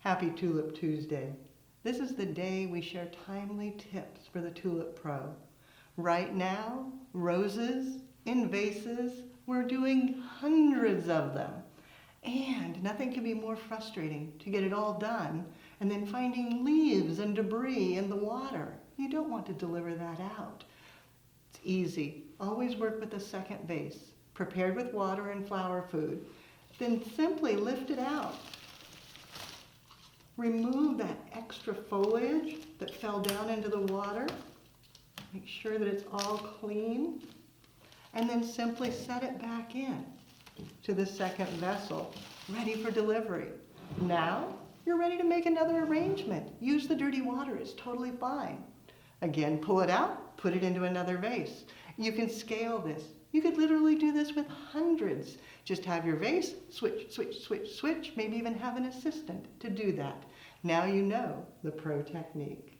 Happy Tulip Tuesday. This is the day we share timely tips for the Tulip Pro. Right now, roses in vases, we're doing hundreds of them. And nothing can be more frustrating to get it all done and then finding leaves and debris in the water. You don't want to deliver that out. It's easy. Always work with a second vase, prepared with water and flower food. Then simply lift it out. Remove that extra foliage that fell down into the water. Make sure that it's all clean. And then simply set it back in to the second vessel, ready for delivery. Now, you're ready to make another arrangement. Use the dirty water, it's totally fine. Again, pull it out, put it into another vase. You can scale this. You could literally do this with hundreds. Just have your vase, switch, switch, switch, switch, maybe even have an assistant to do that. Now you know the pro technique.